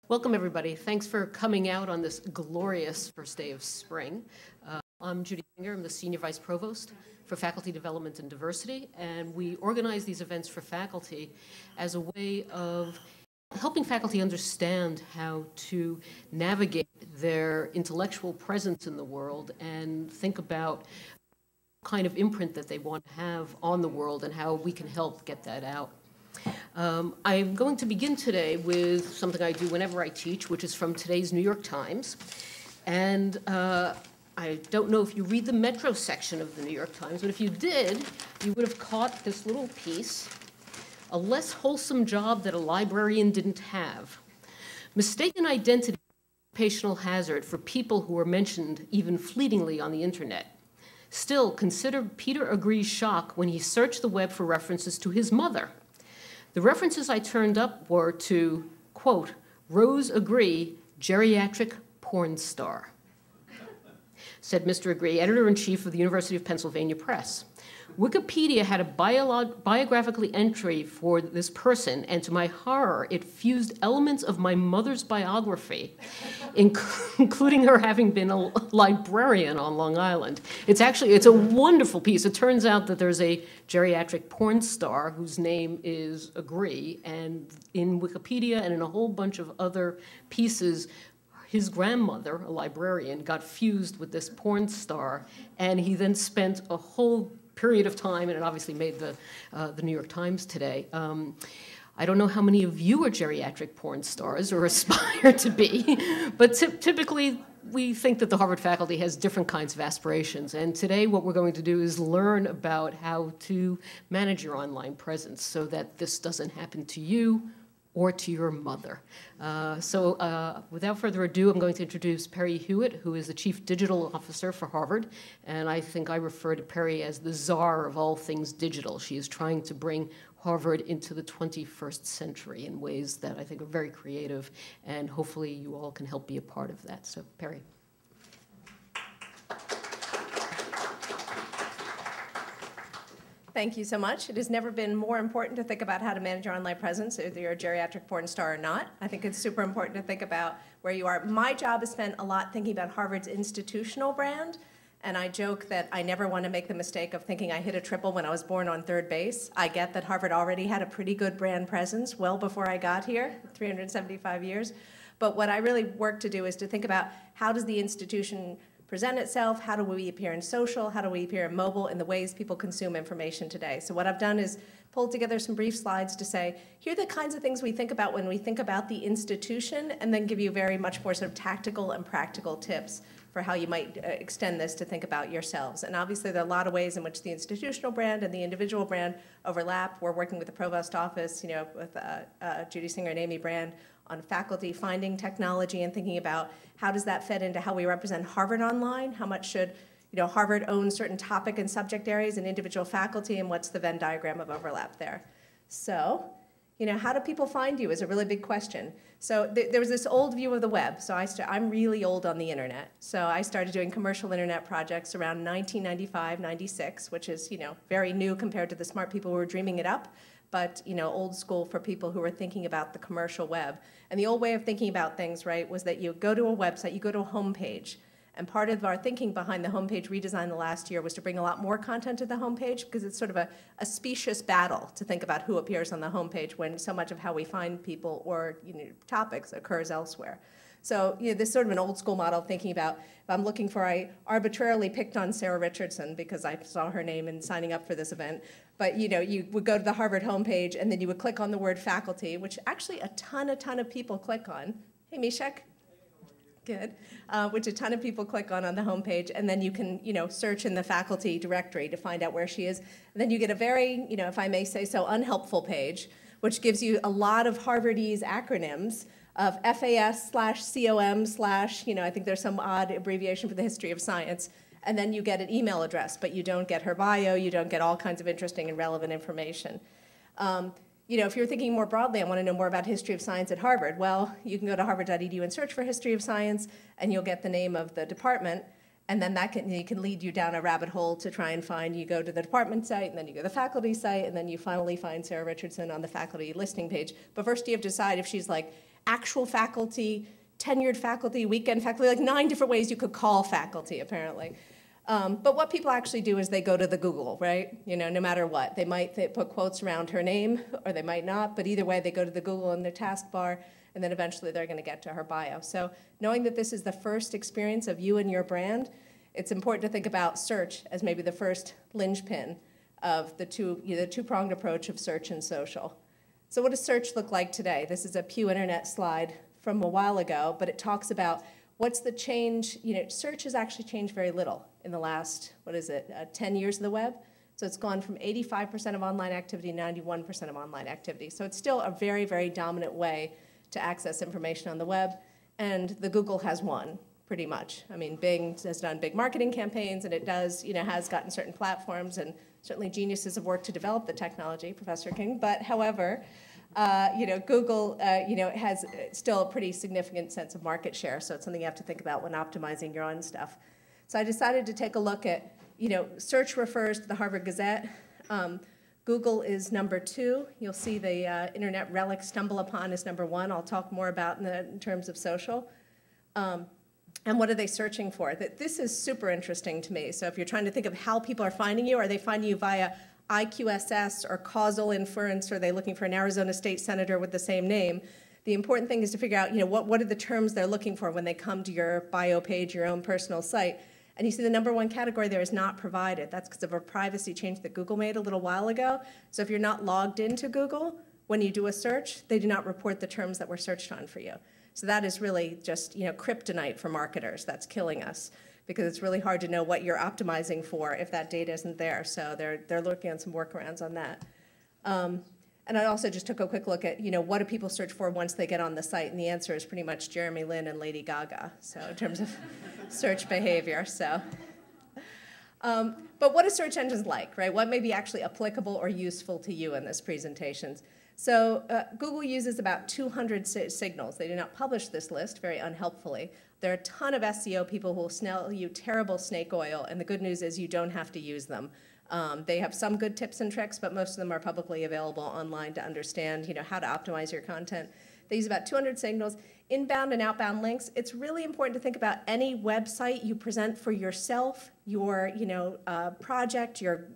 Welcome, everybody. Thanks for coming out on this glorious first day of spring. I'm Judy Singer. I'm the Senior Vice Provost for Faculty Development and Diversity, and we organize these events for faculty as a way of helping faculty understand how to navigate their intellectual presence in the world and think about the kind of imprint that they want to have on the world and how we can help get that out. I'm going to begin today with something I do whenever I teach, which is from today's New York Times. And I don't know if you read the Metro section of the New York Times, but if you did, you would have caught this little piece, "A Less Wholesome Job That a Librarian Didn't Have." Mistaken identity is an occupational hazard for people who are mentioned even fleetingly on the internet. Still, consider Peter Agree's shock when he searched the web for references to his mother. The references I turned up were to, quote, Rose Agree, geriatric porn star, said Mr. Agree, editor-in-chief of the University of Pennsylvania Press. Wikipedia had a biographical entry for this person, and to my horror, it fused elements of my mother's biography, including her having been a librarian on Long Island. It's a wonderful piece. It turns out that there's a geriatric porn star whose name is Agree, and in Wikipedia and in a whole bunch of other pieces, his grandmother, a librarian, got fused with this porn star, and he then spent a whole period of time, and it obviously made the New York Times today. I don't know how many of you are geriatric porn stars or aspire to be, but typically we think that the Harvard faculty has different kinds of aspirations, and today what we're going to do is learn about how to manage your online presence so that this doesn't happen to you or to your mother. Without further ado, I'm going to introduce Perry Hewitt, who is the Chief Digital Officer for Harvard, and I think I refer to Perry as the czar of all things digital. She is trying to bring Harvard into the 21st century in ways that I think are very creative, and hopefully you all can help be a part of that. So, Perry. Thank you so much. It has never been more important to think about how to manage your online presence, whether you're a geriatric porn star or not. I think it's super important to think about where you are. My job is spent a lot thinking about Harvard's institutional brand, and I joke that I never want to make the mistake of thinking I hit a triple when I was born on third base. I get that Harvard already had a pretty good brand presence well before I got here, 375 years. But what I really work to do is to think about how does the institution present itself, how do we appear in social, how do we appear in mobile, in the ways people consume information today. So what I've done is pulled together some brief slides to say, here are the kinds of things we think about when we think about the institution, and then give you very much more sort of tactical and practical tips for how you might extend this to think about yourselves. And obviously there are a lot of ways in which the institutional brand and the individual brand overlap. We're working with the provost office, with Judy Singer and Amy Brand on faculty finding technology and thinking about how does that fit into how we represent Harvard online, how much should Harvard own certain topic and subject areas and individual faculty, and what's the Venn diagram of overlap there. So, how do people find you is a really big question. So there was this old view of the web. So I'm really old on the internet. So I started doing commercial internet projects around 1995, 96, which is, very new compared to the smart people who were dreaming it up, but, old school for people who were thinking about the commercial web. And the old way of thinking about things, right, was that you go to a website, you go to a homepage. And part of our thinking behind the homepage redesign the last year was to bring a lot more content to the homepage, because it's sort of a specious battle to think about who appears on the homepage when so much of how we find people or topics occurs elsewhere. So this is sort of an old school model of thinking about, if I'm looking for, I arbitrarily picked on Sarah Richardson because I saw her name in signing up for this event. But you would go to the Harvard homepage, and then you would click on the word faculty, which actually a ton of people click on. Hey, Mishek. Good. Which a ton of people click on the homepage, and then you can, search in the faculty directory to find out where she is. And then you get a very, if I may say so, unhelpful page, which gives you a lot of Harvardese acronyms of FAS/COM/ I think there's some odd abbreviation for the history of science, and then you get an email address, but you don't get her bio, you don't get all kinds of interesting and relevant information. If you're thinking more broadly, I want to know more about history of science at Harvard. Well, you can go to harvard.edu and search for history of science, and you'll get the name of the department, and then that can lead you down a rabbit hole to try and find, you go to the department site, and then you go to the faculty site, and then you finally find Sarah Richardson on the faculty listing page. But first you have to decide if she's like actual faculty, tenured faculty, weekend faculty, like 9 different ways you could call faculty, apparently. But what people actually do is they go to the Google, right? No matter what. They might put quotes around her name, or they might not, but either way, they go to the Google in their taskbar, and then eventually they're going to get to her bio. So knowing that this is the first experience of you and your brand, it's important to think about search as maybe the first linchpin of the two-pronged approach of search and social. So what does search look like today? This is a Pew Internet slide from a while ago, but it talks about what's the change. Search has actually changed very little in the last, 10 years of the web. So it's gone from 85% of online activity to 91% of online activity. So it's still a very, very dominant way to access information on the web, and the Google has won, pretty much. I mean, Bing has done big marketing campaigns, and it does, has gotten certain platforms, and certainly geniuses have worked to develop the technology, Professor King, but however, Google, has still a pretty significant sense of market share, so it's something you have to think about when optimizing your own stuff. So I decided to take a look at, search refers to the Harvard Gazette. Google is number 2. You'll see the Internet Relic Stumble Upon is number 1. I'll talk more about in terms of social. And what are they searching for? This is super interesting to me. So if you're trying to think of how people are finding you, are they finding you via IQSS or causal inference? Or are they looking for an Arizona state senator with the same name? The important thing is to figure out, what are the terms they're looking for when they come to your bio page, your own personal site. And you see the number 1 category there is not provided. That's because of a privacy change that Google made a little while ago. So if you're not logged into Google, when you do a search, they do not report the terms that were searched on for you. So that is really just kryptonite for marketers. That's killing us because it's really hard to know what you're optimizing for if that data isn't there. So they're looking at some workarounds on that. And I also just took a quick look at what do people search for once they get on the site, and the answer is pretty much Jeremy Lin and Lady Gaga. So in terms of search behavior, so. But what are search engines like, right? What may be actually applicable or useful to you in this presentation? So Google uses about 200 signals. They do not publish this list, very unhelpfully. There are a ton of SEO people who will sell you terrible snake oil, and the good news is you don't have to use them. They have some good tips and tricks, but most of them are publicly available online to understand how to optimize your content. They use about 200 signals. Inbound and outbound links, it's really important to think about any website you present for yourself, your project, your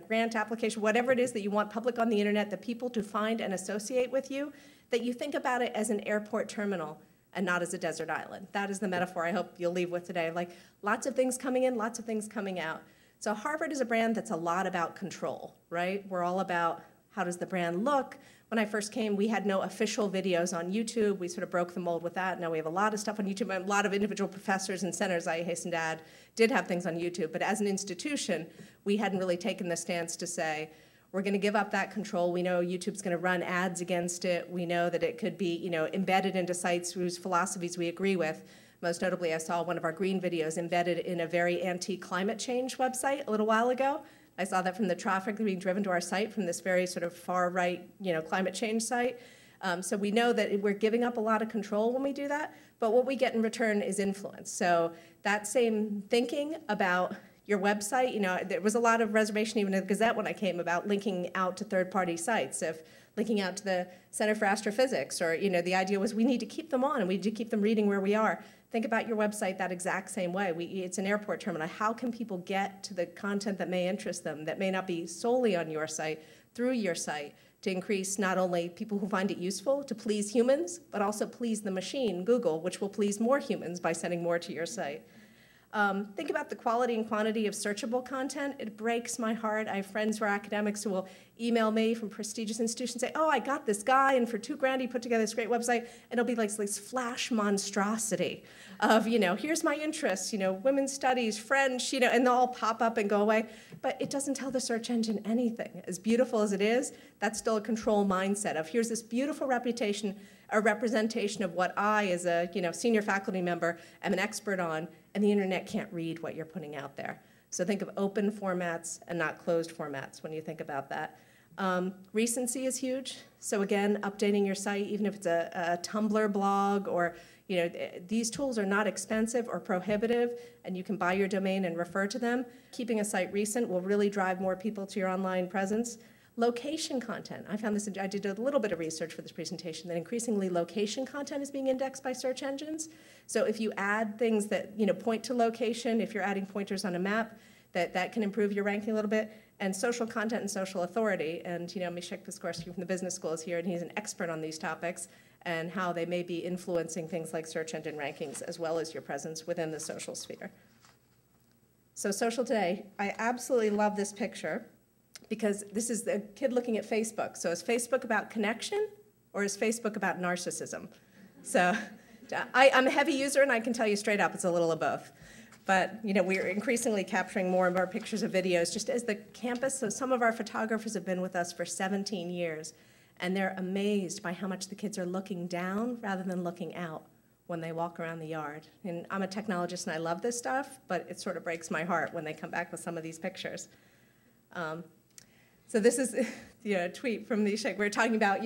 grant application, whatever it is that you want public on the internet, the people to find and associate with you, that you think about it as an airport terminal and not as a desert island. That is the metaphor I hope you'll leave with today. Like lots of things coming in, lots of things coming out. So Harvard is a brand that's a lot about control, right? We're all about how does the brand look. When I first came, we had no official videos on YouTube. We sort of broke the mold with that. Now we have a lot of stuff on YouTube. A lot of individual professors and centers, I hasten to add, did have things on YouTube. But as an institution, we hadn't really taken the stance to say, we're going to give up that control. We know YouTube's going to run ads against it. We know that it could be embedded into sites whose philosophies we agree with. Most notably, I saw one of our green videos embedded in a very anti-climate change website a little while ago. I saw that from the traffic being driven to our site from this very sort of far-right, climate change site. So we know that we're giving up a lot of control when we do that, but what we get in return is influence. So that same thinking about your website, there was a lot of reservation even in the Gazette when I came about linking out to third-party sites, if linking out to the Center for Astrophysics, or the idea was we need to keep them on and we need to keep them reading where we are. Think about your website that exact same way. It's an airport terminal. How can people get to the content that may interest them, that may not be solely on your site, through your site, to increase not only people who find it useful to please humans, but also please the machine, Google, which will please more humans by sending more to your site. Think about the quality and quantity of searchable content. It breaks my heart. I have friends who are academics who will email me from prestigious institutions and say, oh, I got this guy, and for $2,000 he put together this great website, and it'll be like this flash monstrosity of, here's my interests, women's studies, French, and they'll all pop up and go away. But it doesn't tell the search engine anything. As beautiful as it is, that's still a control mindset of here's this beautiful reputation, a representation of what I, as a senior faculty member, am an expert on, and the internet can't read what you're putting out there. So think of open formats and not closed formats when you think about that. Recency is huge. So again, updating your site, even if it's a Tumblr blog, or these tools are not expensive or prohibitive, and you can buy your domain and refer to them. Keeping a site recent will really drive more people to your online presence. Location content. I found this, I did a little bit of research for this presentation, that increasingly location content is being indexed by search engines. So if you add things that point to location, if you're adding pointers on a map, that can improve your ranking a little bit. And social content and social authority. And Mikolaj Piskorski from the business school is here, and he's an expert on these topics and how they may be influencing things like search engine rankings as well as your presence within the social sphere. So social today, I absolutely love this picture because this is the kid looking at Facebook. So is Facebook about connection or is Facebook about narcissism? So I'm a heavy user and I can tell you straight up it's a little of both. But we're increasingly capturing more and more pictures of videos just as the campus. So some of our photographers have been with us for 17 years, and they're amazed by how much the kids are looking down rather than looking out when they walk around the yard. And I'm a technologist and I love this stuff, but it sort of breaks my heart when they come back with some of these pictures. So this is a tweet from the Sheikh. We're talking about,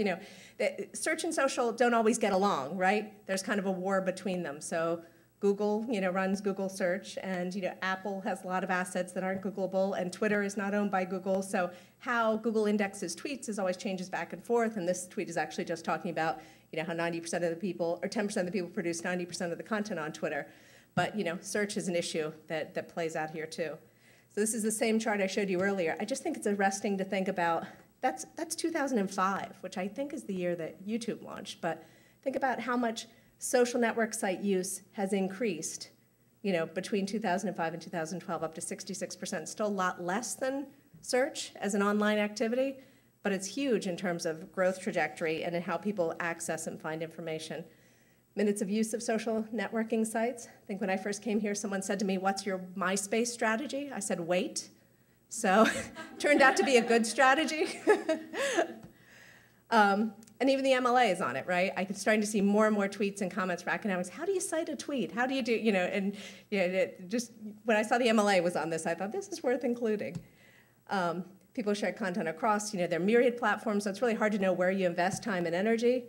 that search and social don't always get along, right? There's kind of a war between them. So Google, runs Google search, and Apple has a lot of assets that aren't Googleable, and Twitter is not owned by Google. So how Google indexes tweets is always changes back and forth. And this tweet is actually just talking about how 90% of the people, or 10% of the people produce 90% of the content on Twitter. But search is an issue that plays out here too. So this is the same chart I showed you earlier. I just think it's arresting to think about. That's 2005, which I think is the year that YouTube launched. But think about how much social network site use has increased, between 2005 and 2012, up to 66%. Still a lot less than search as an online activity, but it's huge in terms of growth trajectory and in how people access and find information. Minutes of use of social networking sites. I think when I first came here, someone said to me, "What's your MySpace strategy?" I said, "Wait." So turned out to be a good strategy. And even the MLA is on it, right? I'm starting to see more and more tweets and comments for academics. How do you cite a tweet? How do you do, just when I saw the MLA was on this, I thought this is worth including. People share content across, their myriad platforms, so it's really hard to know where you invest time and energy.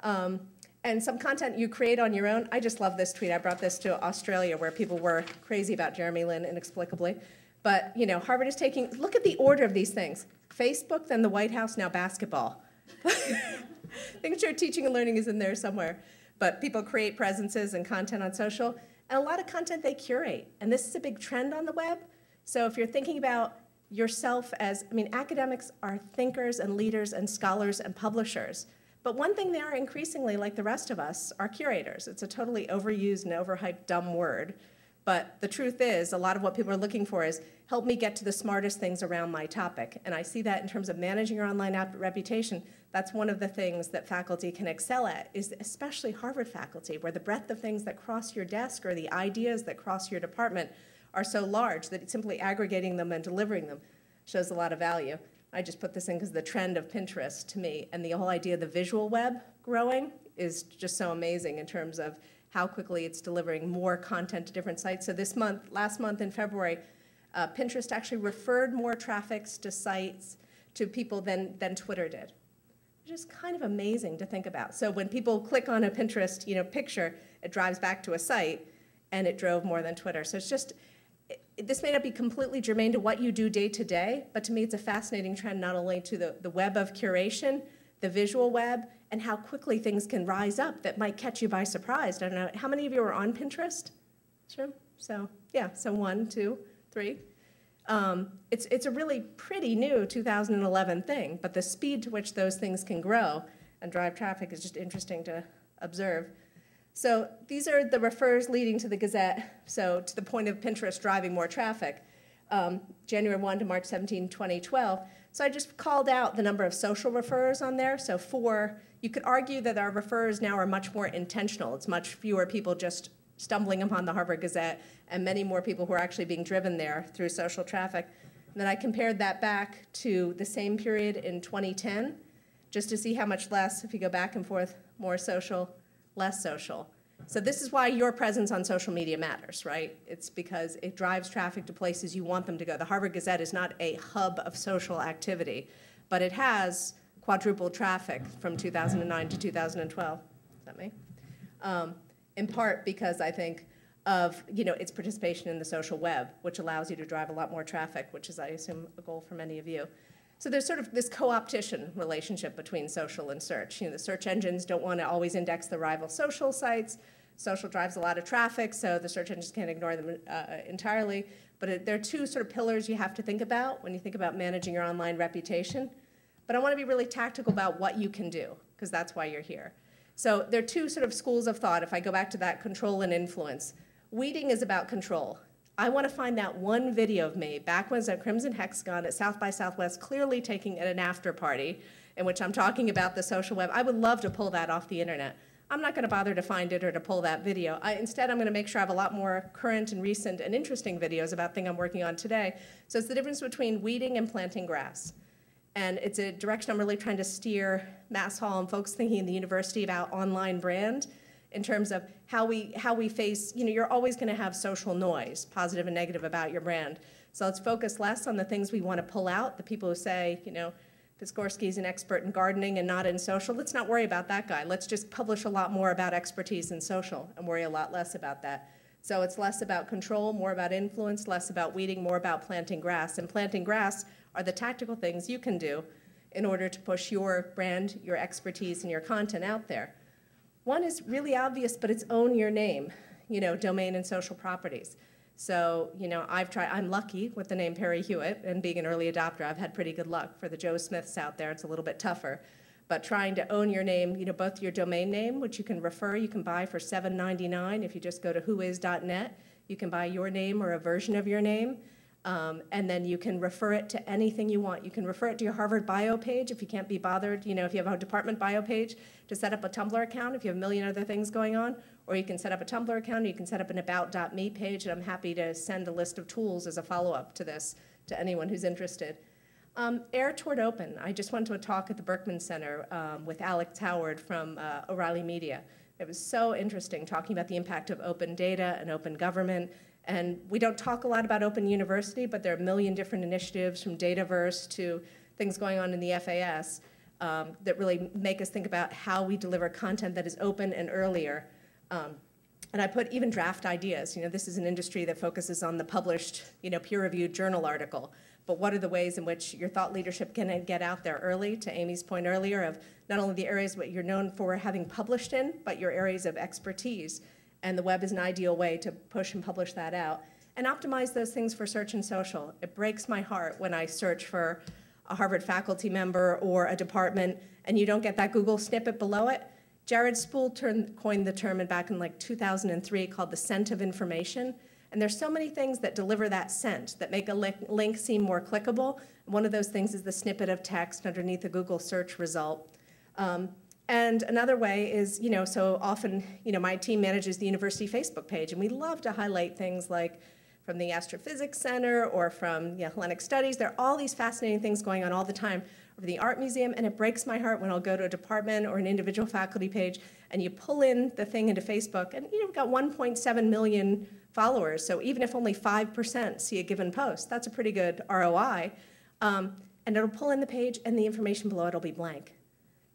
And some content you create on your own. I just love this tweet. I brought this to Australia where people were crazy about Jeremy Lin inexplicably. But, Harvard is taking, look at the order of these things. Facebook, then the White House, now basketball. I think sure teaching and learning is in there somewhere. But people create presences and content on social. And a lot of content they curate. And this is a big trend on the web. So if you're thinking about yourself as, academics are thinkers and leaders and scholars and publishers. But one thing they are increasingly, like the rest of us, are curators. It's a totally overused and overhyped dumb word. But the truth is, a lot of what people are looking for is, help me get to the smartest things around my topic. And I see that in terms of managing your online reputation. That's one of the things that faculty can excel at, is especially Harvard faculty, where the breadth of things that cross your desk or the ideas that cross your department are so large that simply aggregating them and delivering them shows a lot of value. I just put this in because the trend of Pinterest to me and the whole idea of the visual web growing is just so amazing in terms of how quickly it's delivering more content to different sites. So this month, last month in February, Pinterest actually referred more traffic to sites to people than Twitter did, which is kind of amazing to think about. So when people click on a Pinterest picture, it drives back to a site, and it drove more than Twitter. So it's just, this may not be completely germane to what you do day to day, but to me it's a fascinating trend not only to the web of curation, the visual web, and how quickly things can rise up that might catch you by surprise. I don't know, how many of you are on Pinterest? Sure. So yeah, so 1, 2, 3. It's a really pretty new 2011 thing, but the speed to which those things can grow and drive traffic is just interesting to observe. So these are the refers leading to the Gazette, so to the point of Pinterest driving more traffic, January 1 to March 17, 2012. So I just called out the number of social refers on there. So 4, you could argue that our refers now are much more intentional. It's much fewer people just stumbling upon the Harvard Gazette and many more people who are actually being driven there through social traffic. And then I compared that back to the same period in 2010, just to see how much less, if you go back and forth, more social, less social. So this is why your presence on social media matters, right? It's because it drives traffic to places you want them to go. The Harvard Gazette is not a hub of social activity, but it has quadrupled traffic from 2009 to 2012. Is that me? In part because I think of its participation in the social web, which allows you to drive a lot more traffic, which is, I assume, a goal for many of you. So there's sort of this co-opetition relationship between social and search. You know, the search engines don't want to always index the rival social sites. Social drives a lot of traffic, so the search engines can't ignore them entirely. But there are two sort of pillars you have to think about when you think about managing your online reputation. But I want to be really tactical about what you can do, because that's why you're here. So there are two sort of schools of thought. If I go back to that control and influence, weeding is about control. I want to find that one video of me back when I was at Crimson Hexagon at South by Southwest, clearly taking at an after party in which I'm talking about the social web. I would love to pull that off the internet. I'm not going to bother to find it or to pull that video. Instead, I'm going to make sure I have a lot more current and recent and interesting videos about things I'm working on today. So it's the difference between weeding and planting grass. And it's a direction I'm really trying to steer Mass Hall and folks thinking in the university about online brand in terms of how we face, you know, you're always going to have social noise, positive and negative, about your brand. So let's focus less on the things we want to pull out, the people who say, you know, Piskorski's an expert in gardening and not in social. Let's not worry about that guy. Let's just publish a lot more about expertise in social and worry a lot less about that. So it's less about control, more about influence, less about weeding, more about planting grass. And planting grass are the tactical things you can do in order to push your brand, your expertise, and your content out there. One is really obvious, but it's own your name, you know, domain and social properties. So, you know, I'm lucky with the name Perry Hewitt, and being an early adopter, I've had pretty good luck. For the Joe Smiths out there, it's a little bit tougher. But trying to own your name, you know, both your domain name, which you can buy for $7.99 if you just go to whois.net. You can buy your name or a version of your name. And then you can refer it to anything you want. You can refer it to your Harvard bio page if you can't be bothered, you know, if you have a department bio page, to set up a Tumblr account if you have a million other things going on. Or you can set up a Tumblr account, or you can set up an about.me page, and I'm happy to send a list of tools as a follow-up to this to anyone who's interested. Err toward open. I just went to a talk at the Berkman Center with Alex Howard from O'Reilly Media. It was so interesting talking about the impact of open data and open government. And we don't talk a lot about Open University, but there are a million different initiatives from Dataverse to things going on in the FAS that really make us think about how we deliver content that is open and earlier. And I put even draft ideas. You know, this is an industry that focuses on the published, you know, peer-reviewed journal article. But what are the ways in which your thought leadership can get out there early, to Amy's point earlier, of not only the areas what you're known for having published in, but your areas of expertise. And the web is an ideal way to push and publish that out. And optimize those things for search and social. It breaks my heart when I search for a Harvard faculty member or a department, and you don't get that Google snippet below it. Jared Spool coined the term back in like 2003 called the scent of information. And there's so many things that deliver that scent, that make a link seem more clickable. One of those things is the snippet of text underneath a Google search result. And another way is, you know, so often, you know, my team manages the university Facebook page, and we love to highlight things like from the Astrophysics Center or from, you know, Hellenic Studies. There are all these fascinating things going on all the time over the Art Museum, and it breaks my heart when I'll go to a department or an individual faculty page, and you pull in the thing into Facebook, and you've got 1.7 million followers. So even if only 5% see a given post, that's a pretty good ROI. And it'll pull in the page, and the information below it will be blank,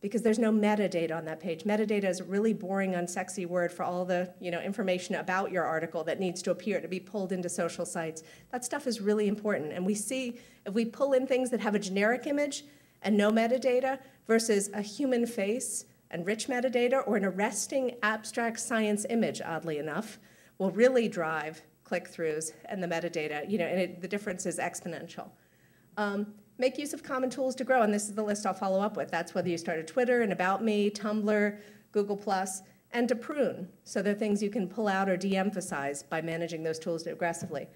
because there's no metadata on that page. Metadata is a really boring, unsexy word for all the, you know, information about your article that needs to appear to be pulled into social sites. That stuff is really important. And we see if we pull in things that have a generic image and no metadata versus a human face and rich metadata, or an arresting abstract science image, oddly enough, will really drive click-throughs and the metadata, you know, and the difference is exponential. Make use of common tools to grow, and this is the list I'll follow up with. That's whether you start a Twitter, an About Me, Tumblr, Google+, and to prune. So there are things you can pull out or de-emphasize by managing those tools aggressively.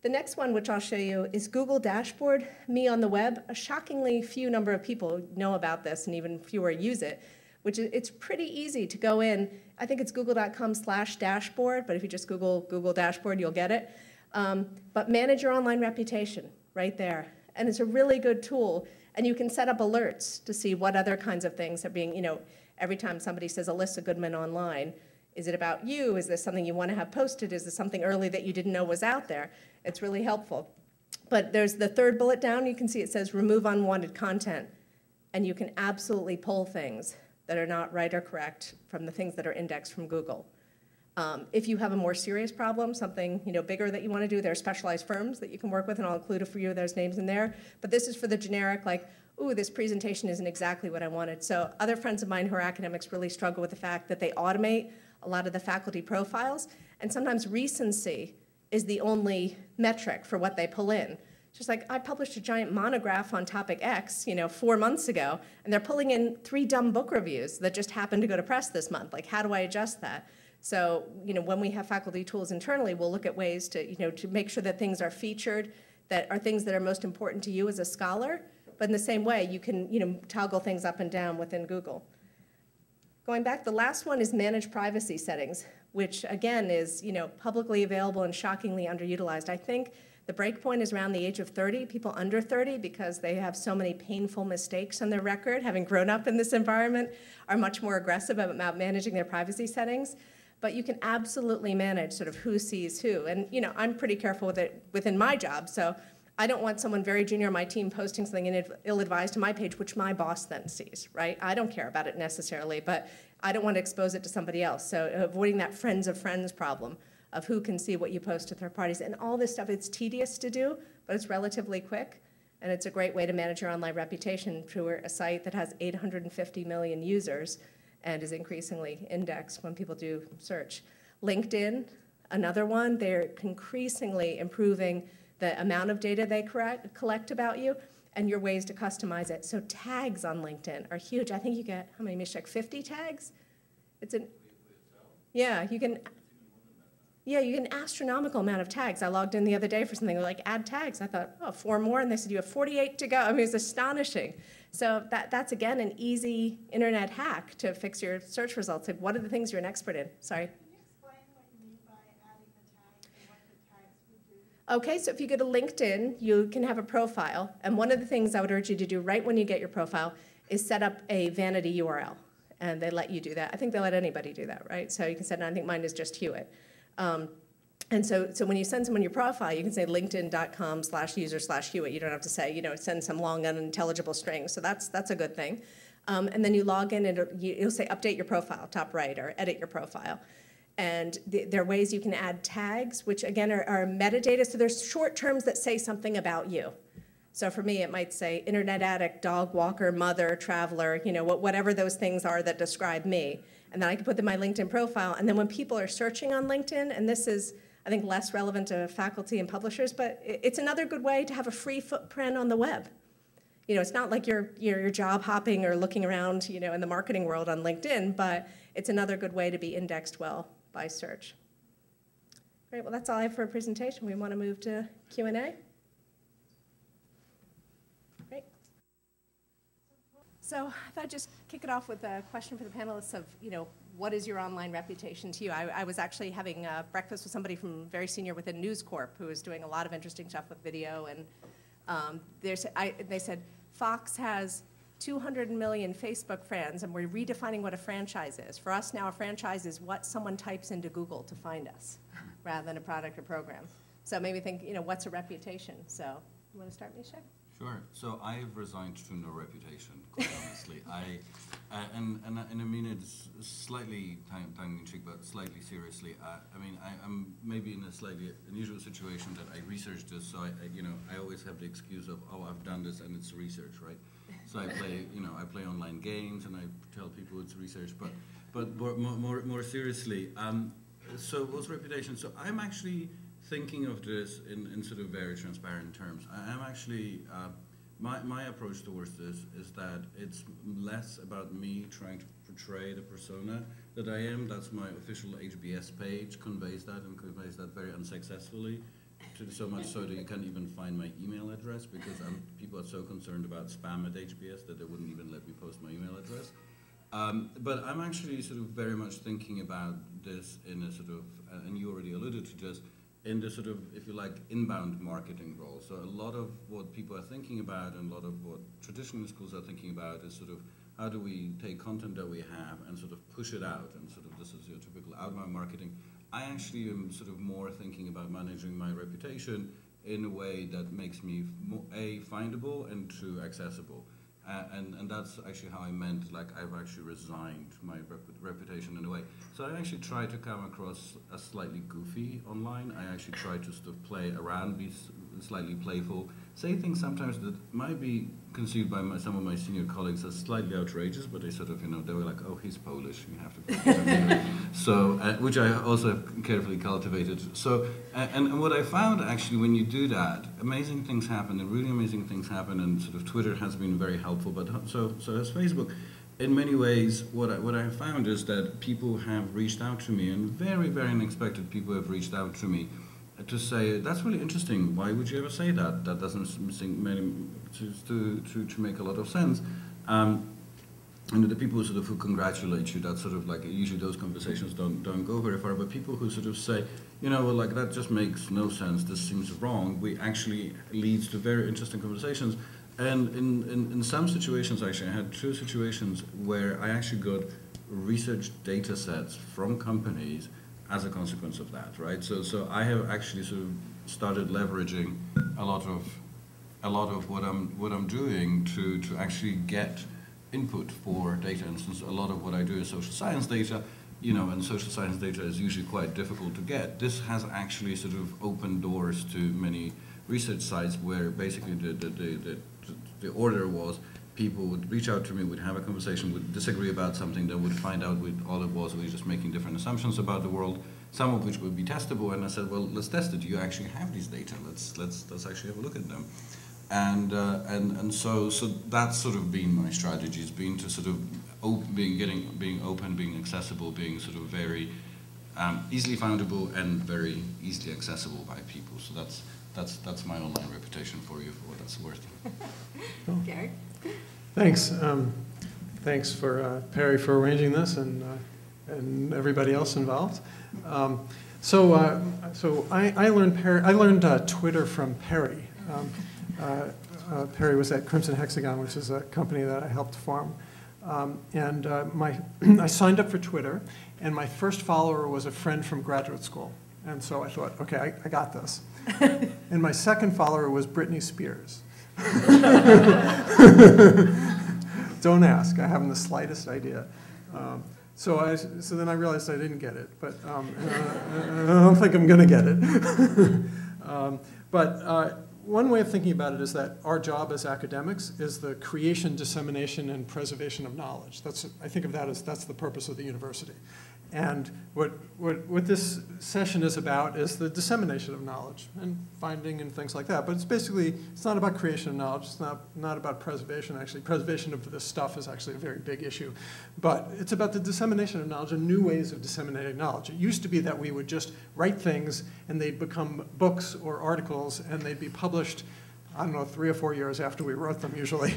The next one, which I'll show you, is Google Dashboard, Me on the Web. A shockingly few number of people know about this, and even fewer use it, which is, it's pretty easy to go in. I think it's google.com/dashboard, but if you just Google Dashboard, you'll get it. But manage your online reputation right there. And it's a really good tool. And you can set up alerts to see what other kinds of things are being, you know, every time somebody says Alyssa Goodman online, is it about you? Is this something you want to have posted? Is this something early that you didn't know was out there? It's really helpful. But there's the third bullet down. You can see it says remove unwanted content. And you can absolutely pull things that are not right or correct from the things that are indexed from Google. If you have a more serious problem, something bigger that you want to do, there are specialized firms that you can work with, and I'll include a few of those names in there. But this is for the generic, like, ooh, this presentation isn't exactly what I wanted. So other friends of mine who are academics really struggle with the fact that they automate a lot of the faculty profiles, and sometimes recency is the only metric for what they pull in. Just like, I published a giant monograph on topic X, 4 months ago, and they're pulling in 3 dumb book reviews that just happened to go to press this month. Like, how do I adjust that? So, when we have faculty tools internally, we'll look at ways to make sure that things are featured, that are things that are most important to you as a scholar. But in the same way, you can, toggle things up and down within Google. Going back, the last one is manage privacy settings, which again is, publicly available and shockingly underutilized. I think the breakpoint is around the age of 30, people under 30, because they have so many painful mistakes on their record, having grown up in this environment, are much more aggressive about managing their privacy settings. But you can absolutely manage sort of who sees who. And I'm pretty careful with it within my job. So I don't want someone very junior on my team posting something ill-advised to my page, which my boss then sees, right? I don't care about it necessarily, but I don't want to expose it to somebody else. So avoiding that friends of friends problem of who can see what you post to third parties. And all this stuff, it's tedious to do, but it's relatively quick. And it's a great way to manage your online reputation through a site that has 850 million users and is increasingly indexed when people do search. LinkedIn, another one, they're increasingly improving the amount of data they collect about you and your ways to customize it. So tags on LinkedIn are huge. I think you get, how many, Mishek, 50 tags? Yeah, you can an astronomical amount of tags. I logged in the other day for something like add tags. I thought, oh, 4 more, and they said you have 48 to go. I mean, it's astonishing. So that's, again, an easy internet hack to fix your search results. Like, what are the things you're an expert in? Sorry. Can you explain what you mean by adding the tags and what the tags would do? Okay, so if you go to LinkedIn, you can have a profile. And one of the things I would urge you to do right when you get your profile is set up a vanity URL. And they let you do that. I think they let anybody do that, right? So you can set it, I think mine is just Hewitt. And so when you send someone your profile, you can say linkedin.com/user/Hewitt. You don't have to say, send some long unintelligible string. So that's a good thing. And then you log in and you'll say update your profile, top right, or edit your profile. And there are ways you can add tags, which again are metadata. So there's short terms that say something about you. So for me, it might say internet addict, dog walker, mother, traveler, whatever those things are that describe me. And then I can put them in my LinkedIn profile. And then when people are searching on LinkedIn, and this is, I think, less relevant to faculty and publishers, but it's another good way to have a free footprint on the web. It's not like you're job hopping or looking around, in the marketing world on LinkedIn, but it's another good way to be indexed well by search. Great, well, that's all I have for a presentation. We want to move to Q&A. Great. So I thought I'd just kick it off with a question for the panelists of, what is your online reputation to you? I was actually having breakfast with somebody from very senior within News Corp who is doing a lot of interesting stuff with video, and they said, Fox has 200 million Facebook fans, and we're redefining what a franchise is. For us now, a franchise is what someone types into Google to find us, rather than a product or program. So maybe think, what's a reputation? So you want to start, Misha? Sure. So I've resigned to no reputation, quite honestly. And I mean it's slightly tongue-in-cheek, but slightly seriously. I'm maybe in a slightly unusual situation that I researched this, so I always have the excuse of, oh, I've done this and it's research, right? So I play online games and I tell people it's research, but more seriously. So what's reputation? So I'm actually thinking of this in sort of very transparent terms. I'm actually, my approach towards this is that it's less about me trying to portray the persona that I am. That's my official HBS page, conveys that very unsuccessfully, so much so that you can't even find my email address because people are so concerned about spam at HBS that they wouldn't even let me post my email address. But I'm actually sort of very much thinking about this in a sort of, and you already alluded to this, in the sort of, if you like, inbound marketing role. So a lot of what people are thinking about and a lot of what traditional schools are thinking about is sort of how do we take content that we have and sort of push it out, and sort of this is your typical outbound marketing. I actually am sort of more thinking about managing my reputation in a way that makes me more, A, findable, and 2, accessible. And that's actually how I meant, like, I've actually resigned my reputation in a way. So I actually try to come across as slightly goofy online. I actually try to sort of play around, be slightly playful, say things sometimes that might be conceived by some of my senior colleagues as slightly outrageous, but they sort of, they were like, oh, he's Polish, you have to forgive him. So, which I also have carefully cultivated. So, and what I found actually when you do that, amazing things happen, and really amazing things happen, and sort of Twitter has been very helpful, but so has Facebook. In many ways, what I found is that people have reached out to me, and very, very unexpected people have reached out to me to say, that's really interesting, why would you ever say that? That doesn't seem to make a lot of sense. And the people sort of who congratulate you, that's sort of like, usually those conversations don't go very far, but people who sort of say, well, like, that just makes no sense, this seems wrong, we actually leads to very interesting conversations. And in some situations, actually, I had 2 situations where I actually got research data sets from companies as a consequence of that, right? So I have actually sort of started leveraging a lot of what I'm doing to actually get input for data. And since a lot of what I do is social science data, and social science data is usually quite difficult to get, this has actually sort of opened doors to many research sites where basically the order was people would reach out to me, would have a conversation, would disagree about something, then would find out all it was just making different assumptions about the world, some of which would be testable. And I said, well, let's test it. You actually have these data. Let's actually have a look at them. And so that's sort of been my strategy. It's been to sort of being open, being accessible, being sort of very easily foundable and very easily accessible by people. So that's my online reputation for you, for what that's worth. Gary? Thanks. Thanks for Perry for arranging this and everybody else involved. So I learned Twitter from Perry. Perry was at Crimson Hexagon, which is a company that I helped form. I signed up for Twitter, and my first follower was a friend from graduate school. And so I thought, okay, I got this. And my second follower was Britney Spears. Don't ask, I haven't the slightest idea. So then I realized I didn't get it, but I don't think I'm going to get it. One way of thinking about it is that our job as academics is the creation, dissemination, and preservation of knowledge. I think of that as that's the purpose of the university. And what this session is about is the dissemination of knowledge and finding and things like that. But it's not about creation of knowledge. It's not about preservation, actually. Preservation of this stuff is actually a very big issue. But it's about the dissemination of knowledge and new ways of disseminating knowledge. It used to be that we would just write things and they'd become books or articles and they'd be published, I don't know, 3 or 4 years after we wrote them usually.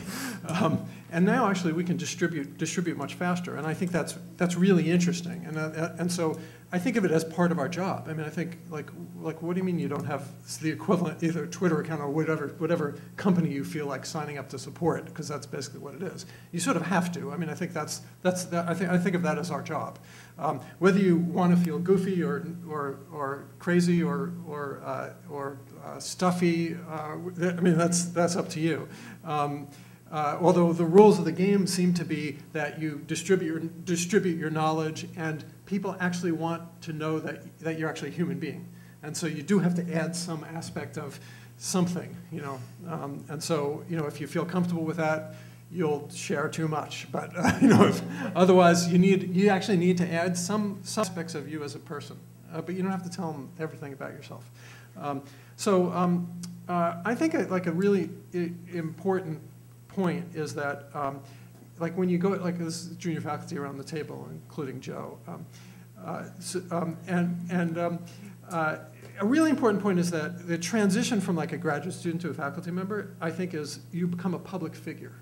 And now actually we can distribute much faster. And I think that's really interesting. And so I think of it as part of our job. I mean, I think like what do you mean you don't have the equivalent, either Twitter account or whatever company you feel like signing up to support, because that's basically what it is. You sort of have to. I mean, I think I think of that as our job. Whether you want to feel goofy or crazy or stuffy, I mean, that's up to you. Although the rules of the game seem to be that you distribute your knowledge, and people actually want to know that you're actually a human being, and so you do have to add some aspect of something, and so if you feel comfortable with that, you'll share too much. But otherwise, you actually need to add some aspects of you as a person, but you don't have to tell them everything about yourself. I think a really important point is that, like when you go, like this is junior faculty around the table, including Joe, a really important point is that the transition from like a graduate student to a faculty member, I think, is you become a public figure.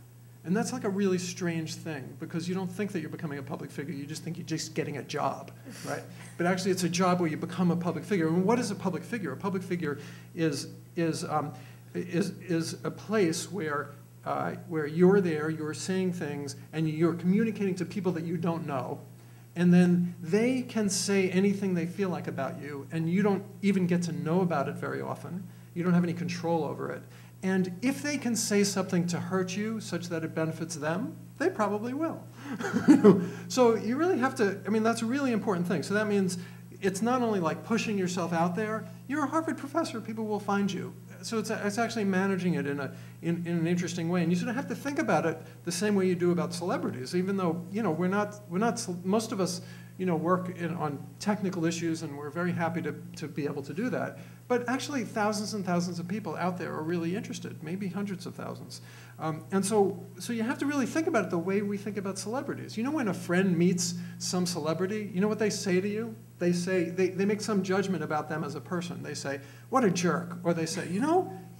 And that's like a really strange thing, because you don't think that you're becoming a public figure, you just think you're just getting a job, right? But actually it's a job where you become a public figure. And what is a public figure? A public figure is a place where you're there, you're saying things, and you're communicating to people that you don't know, and then they can say anything they feel like about you, and you don't even get to know about it very often. You don't have any control over it. And if they can say something to hurt you such that it benefits them, they probably will. So you really have to, I mean, that's a really important thing. So that means it's not only like pushing yourself out there. You're a Harvard professor, people will find you. So it's actually managing it in an interesting way. And you sort of have to think about it the same way you do about celebrities, even though, we're not, most of us, work on technical issues, and we're very happy to be able to do that. But actually, thousands and thousands of people out there are really interested, maybe hundreds of thousands. And so you have to really think about it the way we think about celebrities. When a friend meets some celebrity, you know what they say to you? They say, they make some judgment about them as a person. They say, what a jerk. Or they say, he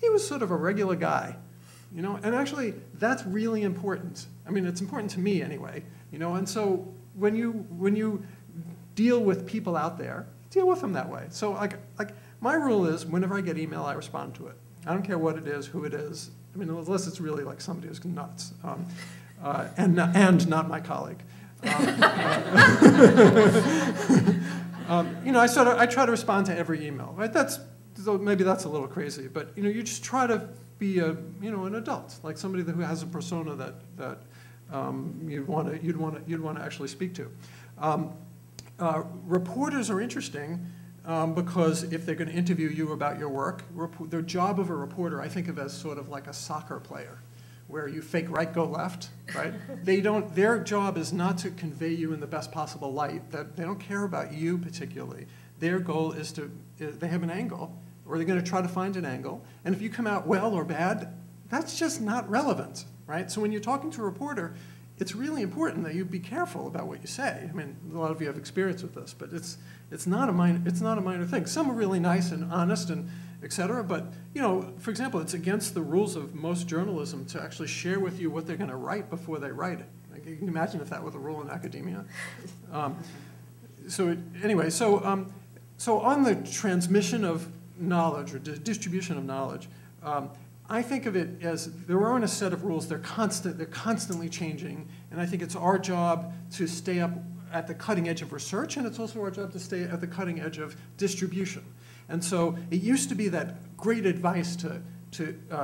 was sort of a regular guy. And actually, that's really important. I mean, it's important to me anyway. And so when you deal with people out there, deal with them that way. So like my rule is, whenever I get email, I respond to it. I don't care what it is, who it is. I mean, unless it's really like somebody who's nuts, and not my colleague. I try to respond to every email. Right? Maybe that's a little crazy, but you just try to be an adult, like somebody who has a persona that you'd want to actually speak to. Reporters are interesting because if they're going to interview you about your work, the job of a reporter I think of as sort of like a soccer player, where you fake right, go left, right? Their job is not to convey you in the best possible light. That they don't care about you particularly. Their goal is they have an angle, or they're going to try to find an angle. And if you come out well or bad, that's just not relevant, right? So when you're talking to a reporter, it's really important that you be careful about what you say. I mean, a lot of you have experience with this, but it's not a minor thing. Some are really nice and honest and et cetera, but for example, it's against the rules of most journalism to actually share with you what they're going to write before they write it. Like, you can imagine if that were the rule in academia. So on the transmission of knowledge or distribution of knowledge, I think of it as there aren't a set of rules. They're constantly changing, and I think it's our job to stay up at the cutting edge of research, and it's also our job to stay at the cutting edge of distribution. And so it used to be that great advice to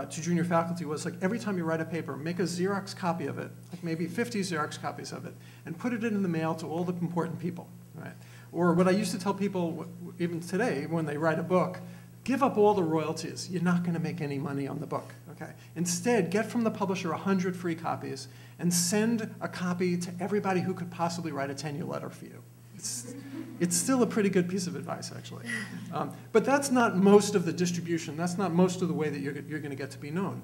junior faculty was like, every time you write a paper, make a Xerox copy of it, like maybe 50 Xerox copies of it, and put it in the mail to all the important people, right? Or what I used to tell people, even today, when they write a book, give up all the royalties. You're not going to make any money on the book, okay? Instead, get from the publisher 100 free copies and send a copy to everybody who could possibly write a 10-year letter for you. It's still a pretty good piece of advice, actually. But that's not most of the distribution. That's not most of the way that you're going to get to be known.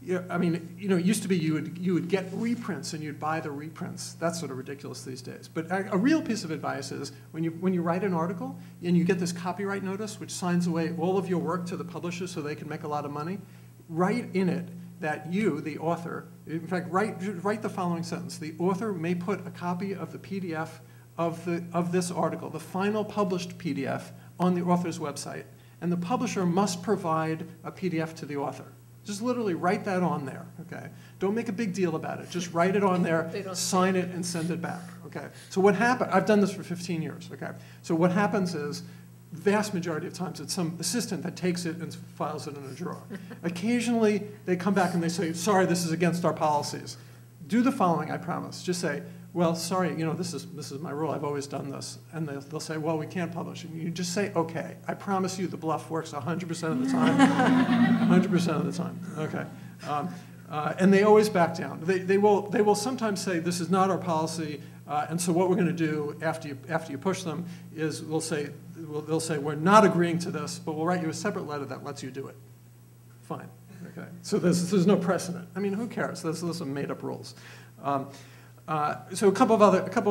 It used to be you would get reprints and you'd buy the reprints. That's sort of ridiculous these days. But a real piece of advice is when you write an article and you get this copyright notice, which signs away all of your work to the publisher so they can make a lot of money, write in it that you, the author, in fact, write the following sentence: the author may put a copy of the PDF of this article, the final published PDF, on the author's website, and the publisher must provide a PDF to the author. Just literally write that on there, okay? Don't make a big deal about it. Just write it on there, sign it, and send it back, okay? So what happened, I've done this for 15 years, okay? So what happens is, vast majority of times, it's some assistant that takes it and files it in a drawer. Occasionally, they come back and they say, sorry, this is against our policies. Do the following, I promise. Just say, well, sorry, this is my rule. I've always done this. And they'll say, well, we can't publish. And you just say, okay. I promise you the bluff works 100% of the time. 100% of the time. Okay. And they always back down. They will sometimes say, this is not our policy. And so what we're going to do after you push them is they'll say, we're not agreeing to this, but we'll write you a separate letter that lets you do it. Fine. Okay. So there's no precedent. I mean, who cares? Those are made-up rules. So a couple of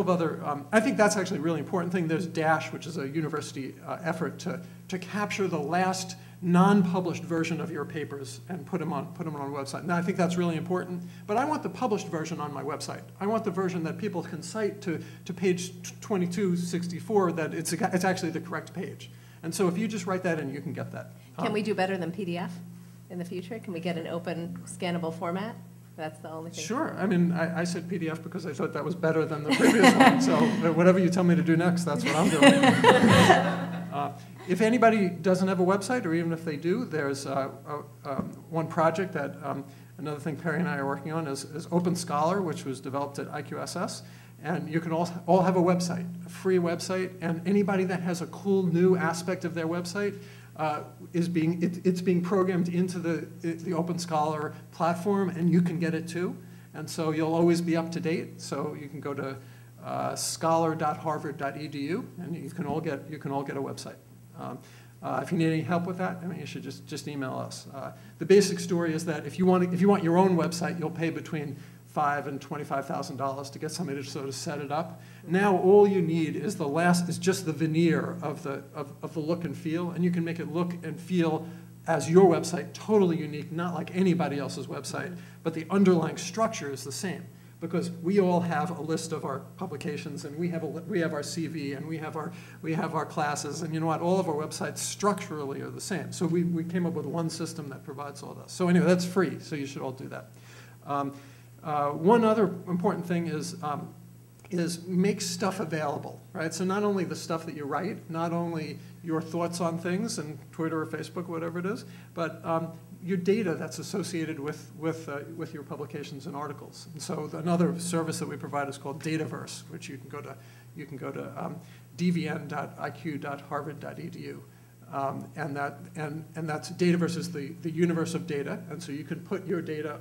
other I think that's actually a really important thing. There's DASH, which is a university effort to capture the last non-published version of your papers and put them on a website. Now, I think that's really important, but I want the published version on my website. I want the version that people can cite to page 2264 that it's actually the correct page. And so if you just write that in, you can get that. Can we do better than PDF in the future? Can we get an open, scannable format? That's the only thing. Sure. I mean, I said PDF because I thought that was better than the previous one. So whatever you tell me to do next, that's what I'm doing. If anybody doesn't have a website, or even if they do, there's one project that, another thing Perry and I are working on is Open Scholar, which was developed at IQSS. And you can all have a website, a free website, and anybody that has a cool new aspect of their website it's being programmed into the Open Scholar platform, and you can get it too. And so you'll always be up to date. So you can go to scholar.harvard.edu, and you can all get a website. If you need any help with that, I mean, you should just email us. The basic story is that if you want your own website, you'll pay between $5,000 and $25,000 to get somebody to sort of set it up. Now all you need is just the veneer of the look and feel, and you can make it look and feel as your website, totally unique, not like anybody else's website, but the underlying structure is the same. Because we all have a list of our publications, and we have our CV, and we have our classes, and you know what? All of our websites structurally are the same. So we came up with one system that provides all this. So anyway, that's free. So you should all do that. One other important thing is make stuff available, right? So not only the stuff that you write, not only your thoughts on things, and Twitter or Facebook, whatever it is, but your data that's associated with your publications and articles. And so another service that we provide is called Dataverse, which you can go to dvn.iq.harvard.edu. And that's Dataverse is the universe of data, and so you can put your data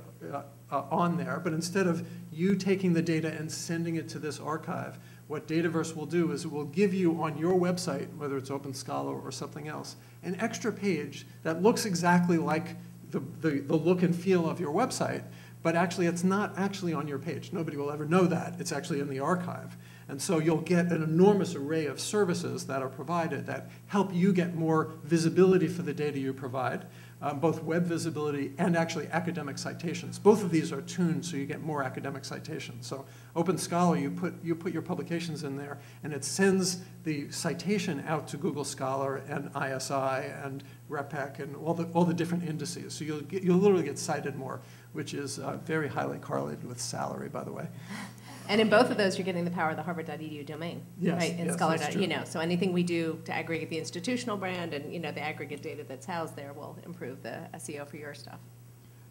on there, but instead of you taking the data and sending it to this archive, what Dataverse will do is it will give you on your website, whether it's Open Scholar or something else, an extra page that looks exactly like the look and feel of your website, but actually it's not actually on your page. Nobody will ever know that. It's actually in the archive. And so you'll get an enormous array of services that are provided that help you get more visibility for the data you provide, both web visibility and actually academic citations. Both of these are tuned so you get more academic citations. So Open Scholar, you put your publications in there, and it sends the citation out to Google Scholar and ISI and RepEc and all the different indices. So you'll literally get cited more, which is very highly correlated with salary, by the way. And in both of those, you're getting the power of the harvard.edu domain, yes, right? And yes, scholar.edu. So anything we do to aggregate the institutional brand and the aggregate data that's housed there will improve the SEO for your stuff.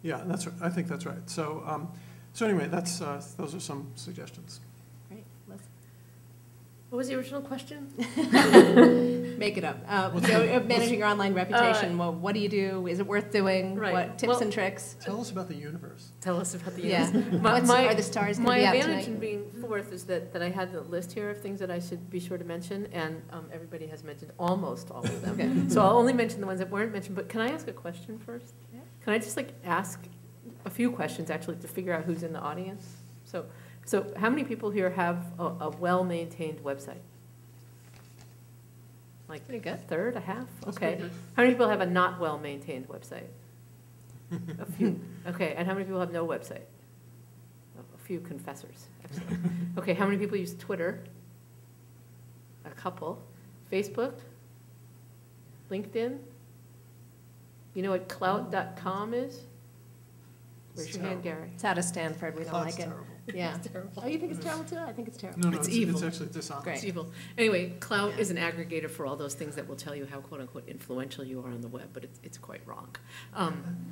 Yeah, that's right. I think that's right. So, so anyway, those are some suggestions. Great, Liz. What was the original question? Make it up. Managing your online reputation. Well, what do you do? Is it worth doing? Right. What tips and tricks? Tell us about the universe. Tell us about the Yeah. universe. Are the stars going to My be out advantage tonight? in being fourth is that I had the list here of things that I should be sure to mention, and everybody has mentioned almost all of them. Okay. So I'll only mention the ones that weren't mentioned, but can I ask a question first? Yeah. Can I just ask a few questions actually to figure out who's in the audience? So how many people here have a well-maintained website? Like Pretty good. a third, a half? That's Okay. pretty good. How many people have a not well-maintained website? A few. Okay, and how many people have no website? A few confessors. Excellent. Okay, how many people use Twitter? A couple. Facebook? LinkedIn? You know what clout.com is? Raise your hand, Gary. It's out of Stanford. We don't Cloud's like it. terrible. Yeah. Terrible. Oh, you think it's terrible too? I think it's terrible. No, It's it's evil. It's actually dishonest. Great. It's evil. Anyway, Clout is an aggregator for all those things that will tell you how quote-unquote influential you are on the web, but it's quite wrong.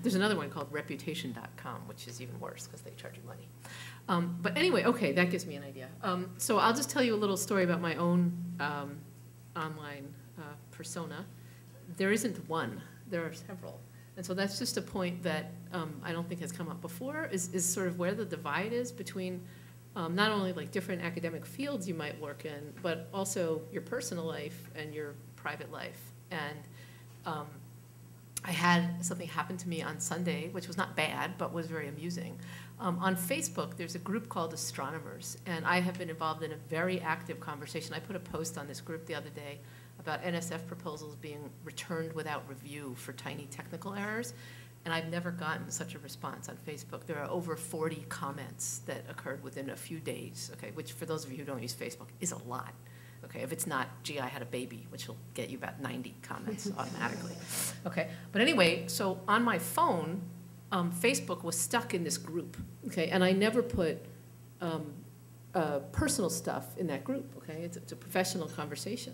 There's another one called reputation.com, which is even worse because they charge you money. But anyway, okay, that gives me an idea. So I'll just tell you a little story about my own online persona. There isn't one. There are several. And so that's just a point that I don't think has come up before, is sort of where the divide is between not only different academic fields you might work in, but also your personal life and your private life. And I had something happen to me on Sunday, which was not bad, but was very amusing. On Facebook, there's a group called Astronomers, and I have been involved in a very active conversation. I put a post on this group the other day about NSF proposals being returned without review for tiny technical errors, and I've never gotten such a response on Facebook. There are over 40 comments that occurred within a few days, okay, which for those of you who don't use Facebook is a lot. Okay, if it's not, gee, I had a baby, which will get you about 90 comments automatically. Okay, but anyway, so on my phone, Facebook was stuck in this group, okay, and I never put personal stuff in that group, okay? It's a professional conversation.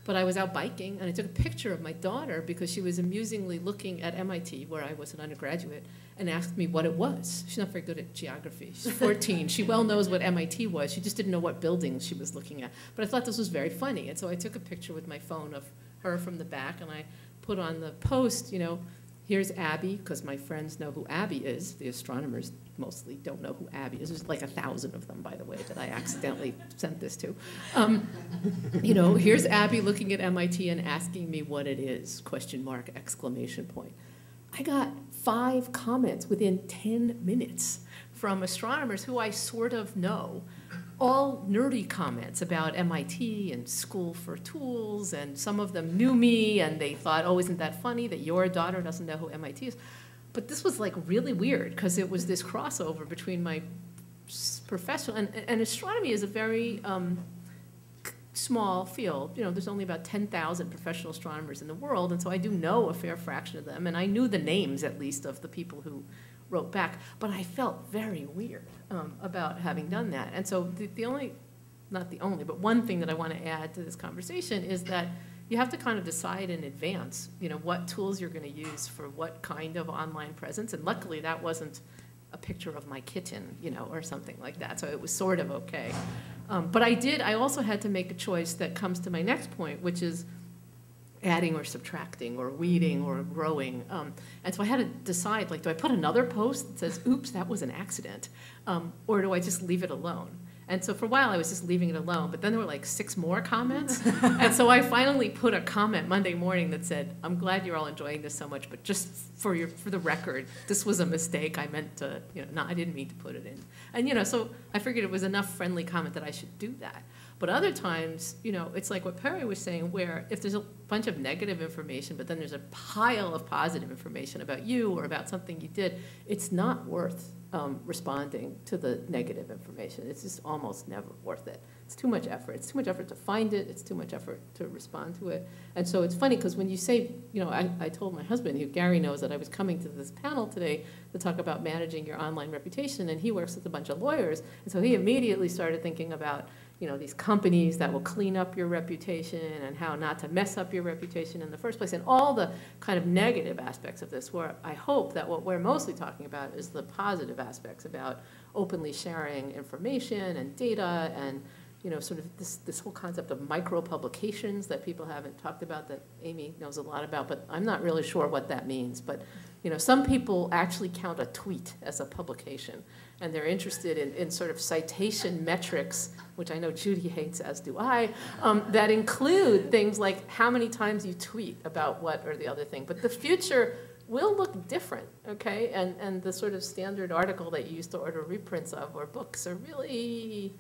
But I was out biking, and I took a picture of my daughter because she was amusingly looking at MIT, where I was an undergraduate, and asked me what it was. She's not very good at geography. She's 14. She well knows what MIT was. She just didn't know what buildings she was looking at. But I thought this was very funny, and so I took a picture with my phone of her from the back, and I put on the post, you know, here's Abby, because my friends know who Abby is. The astronomers mostly don't know who Abby is. There's like 1,000 of them, by the way, that I accidentally sent this to. You know, here's Abby looking at MIT and asking me what it is, question mark, exclamation point. I got 5 comments within 10 minutes from astronomers who I sort of know, all nerdy comments about MIT and School for Tools, and some of them knew me, and they thought, oh, isn't that funny that your daughter doesn't know who MIT is? But this was like really weird, because it was this crossover between my professional, and astronomy is a very small field. You know, there's only about 10,000 professional astronomers in the world, and so I do know a fair fraction of them, and I knew the names, at least, of the people who wrote back, but I felt very weird about having done that. And so the only, not the only, but one thing that I want to add to this conversation is that you have to kind of decide in advance, you know, what tools you're going to use for what kind of online presence. And luckily, that wasn't a picture of my kitten, you know, or something like that. So it was sort of okay. But I also had to make a choice that comes to my next point, which is adding or subtracting or weeding or growing. And so I had to decide, like, do I put another post that says, oops, that was an accident? Or do I just leave it alone? And so for a while, I was just leaving it alone. But then there were like 6 more comments. And so I finally put a comment Monday morning that said, I'm glad you're all enjoying this so much, but just for the record, this was a mistake. I meant to, you know, no, I didn't mean to put it in. And, you know, so I figured it was enough friendly comment that I should do that. But other times, you know, it's like what Perry was saying, where if there's a bunch of negative information, but then there's a pile of positive information about you or about something you did, it's not worth responding to the negative information. It's just almost never worth it. It's too much effort. It's too much effort to find it. It's too much effort to respond to it. And so it's funny because when you say, you know, I told my husband, who Gary knows, that I was coming to this panel today to talk about managing your online reputation, and he works with a bunch of lawyers. And so he immediately started thinking about, you know, these companies that will clean up your reputation and how not to mess up your reputation in the first place, and all the kind of negative aspects of this, where I hope that what we're mostly talking about is the positive aspects about openly sharing information and data, and, you know, sort of this whole concept of micro-publications that people haven't talked about, that Amy knows a lot about, but I'm not really sure what that means. But, you know, some people actually count a tweet as a publication, and they're interested in sort of citation metrics, which I know Judy hates, as do I, that include things like how many times you tweet about what or the other thing. But the future will look different, okay? And the sort of standard article that you used to order reprints of, or books, are really,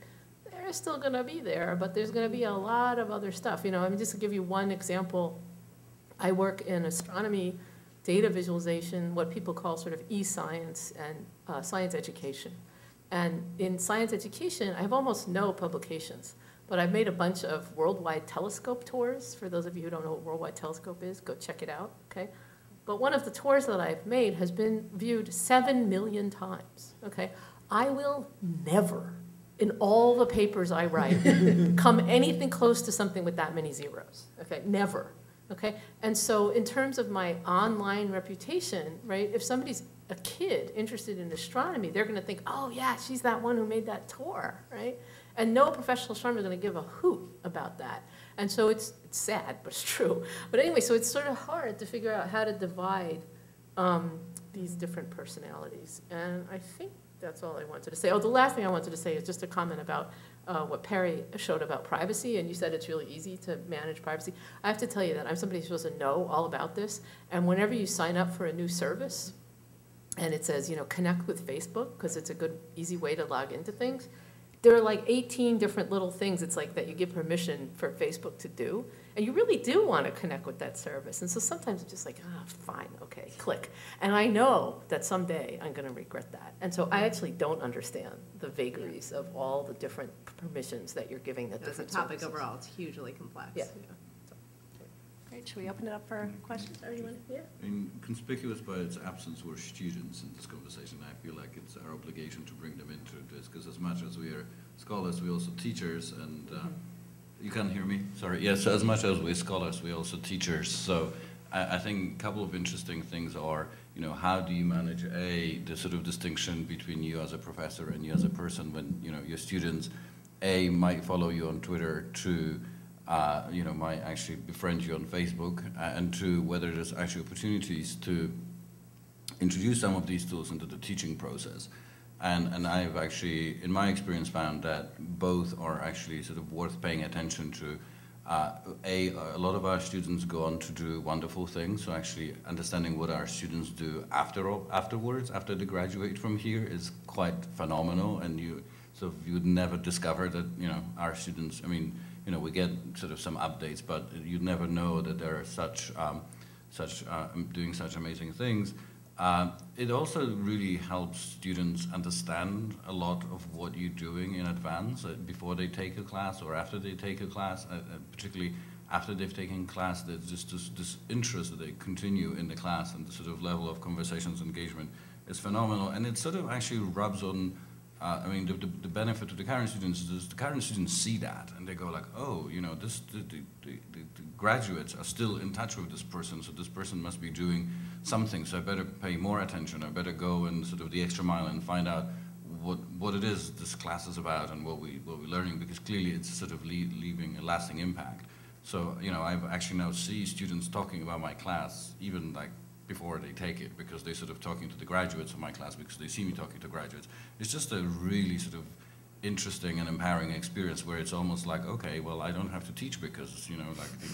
they're still going to be there, but there's going to be a lot of other stuff. You know, I mean, just to give you one example, I work in astronomy, data visualization, what people call sort of e-science and science education. And in science education, I have almost no publications, but I've made a bunch of worldwide telescope tours. For those of you who don't know what worldwide telescope is, go check it out, okay? But one of the tours that I've made has been viewed 7 million times, okay? I will never, in all the papers I write, come anything close to something with that many zeros, okay? Never. Okay, and so in terms of my online reputation, right, if somebody's a kid interested in astronomy, they're going to think, oh, yeah, she's that one who made that tour, right? And no professional astronomer is going to give a hoot about that. And so it's sad, but it's true. But anyway, so it's sort of hard to figure out how to divide these different personalities. And I think that's all I wanted to say. Oh, the last thing I wanted to say is just a comment about what Perry showed about privacy, and you said it's really easy to manage privacy. I have to tell you that I'm somebody who's supposed to know all about this, and whenever you sign up for a new service, and it says, you know, connect with Facebook, because it's a good, easy way to log into things, there are like 18 different little things, it's like, that you give permission for Facebook to do, and you really do want to connect with that service. And so sometimes it's just like, ah, fine, okay, click. And I know that someday I'm going to regret that. And so I actually don't understand the vagaries of all the different permissions that you're giving the different As a topic services. overall, it's hugely complex. Yeah. Great, should we open it up for questions? Everyone? Yeah. I mean, conspicuous by its absence were students in this conversation. I feel like it's our obligation to bring them into this, because as much as we are scholars, we're also teachers, and You can't hear me? Sorry. Yeah, so as much as we're scholars, we're also teachers. So I think a couple of interesting things are, you know, how do you manage, the sort of distinction between you as a professor and you as a person when, you know, your students, might follow you on Twitter, you know, might actually befriend you on Facebook, and whether there's actually opportunities to introduce some of these tools into the teaching process. And I've actually, in my experience, found that both are actually sort of worth paying attention to. A lot of our students go on to do wonderful things, so actually understanding what our students do afterwards, after they graduate from here, is quite phenomenal, and you would never discover that, you know, our students, I mean, you know, we get sort of some updates, but you'd never know that there are doing such amazing things. It also really helps students understand a lot of what you're doing in advance, before they take a class or after they take a class, particularly after they've taken class. There's just this interest that they continue in the class, and the sort of level of conversations engagement is phenomenal. And it sort of actually rubs on, I mean, the benefit to the current students is the current students see that, and they go like, oh, you know, the graduates are still in touch with this person, so this person must be doing something, so I better pay more attention, I better go and sort of the extra mile and find out what it is this class is about and what we're learning, because clearly it's sort of leaving a lasting impact. So, you know, I actually now see students talking about my class even like before they take it, because they're sort of talking to the graduates of my class because they see me talking to graduates. It's just a really sort of interesting and empowering experience where it's almost like, okay, well, I don't have to teach because, you know, like the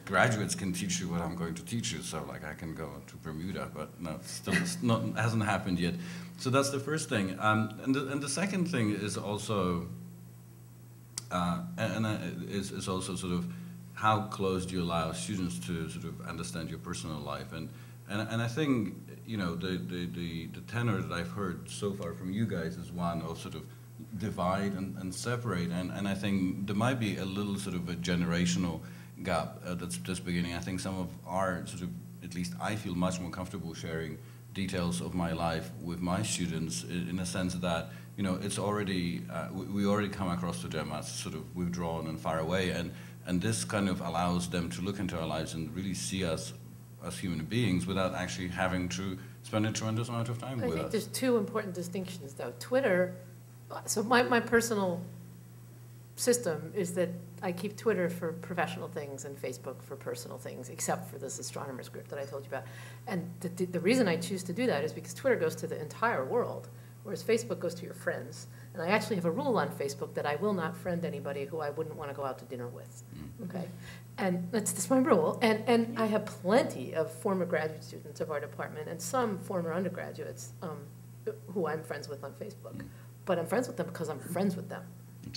graduates can teach you what I'm going to teach you, so like I can go to Bermuda, but no, still hasn't happened yet. So that's the first thing. And the second thing is also, is also sort of how close do you allow students to sort of understand your personal life. And I think, you know, the tenor that I've heard so far from you guys is one of sort of divide and separate, and I think there might be a little sort of a generational gap that's just beginning. I think some of our sort of, at least I feel much more comfortable sharing details of my life with my students in a sense that, you know, it's already, we already come across to them as sort of withdrawn and far away, and this kind of allows them to look into our lives and really see us as human beings without actually having to spend a tremendous amount of time with us. I think there's two important distinctions, though. Twitter, so my personal system is that I keep Twitter for professional things and Facebook for personal things, except for this astronomers group that I told you about. And the reason I choose to do that is because Twitter goes to the entire world, whereas Facebook goes to your friends. And I actually have a rule on Facebook that I will not friend anybody who I wouldn't want to go out to dinner with, okay? And that's my rule. And I have plenty of former graduate students of our department and some former undergraduates who I'm friends with on Facebook. But I'm friends with them because I'm friends with them,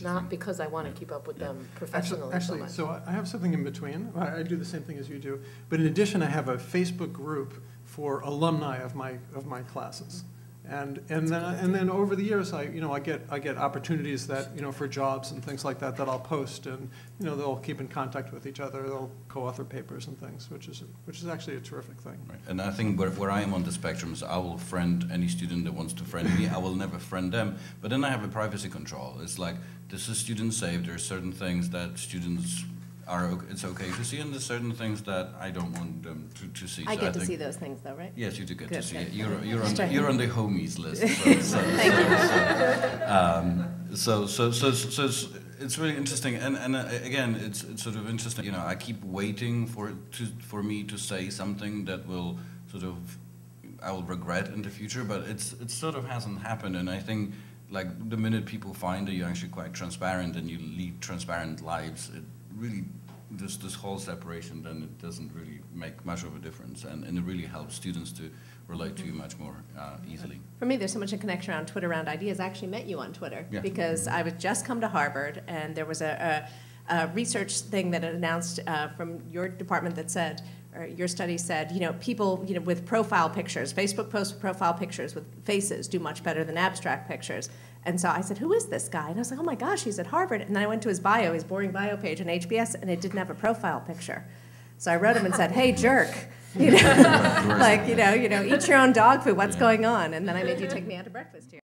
not because I want to keep up with them professionally. Actually, so I have something in between. I do the same thing as you do. But in addition, I have a Facebook group for alumni of my classes. And then over the years, I get opportunities that, you know, for jobs and things like that I'll post, and, you know, they'll keep in contact with each other. They'll co-author papers and things, which is actually a terrific thing. Right. And I think where I am on the spectrum is I will friend any student that wants to friend me. I will never friend them. But then I have a privacy control. It's like, this is student safe. There are certain things that students it's okay to see, and there's certain things that I don't want them to see. I get to see those things, though, right? Yes, you do get Good, to see good. it. You're on the homies list. So it's really interesting, and again, it's sort of interesting. You know, I keep waiting for me to say something that will sort of I will regret in the future, but it sort of hasn't happened, and I think like the minute people find that you're actually quite transparent and you lead transparent lives, it really, this whole separation, then it doesn't really make much of a difference, and it really helps students to relate to you much more easily. For me, there's so much a connection around Twitter, around ideas. I actually met you on Twitter because I was just come to Harvard, and there was a research thing that it announced from your department that said, or your study said, you know, people, you know, with profile pictures, Facebook posts with profile pictures with faces do much better than abstract pictures. And so I said, who is this guy? And I was like, oh my gosh, he's at Harvard. And then I went to his bio, his boring bio page on HBS, and it didn't have a profile picture. So I wrote him and said, hey, jerk, you know, like, you know, eat your own dog food, what's going on? And then I made you take me out to breakfast here.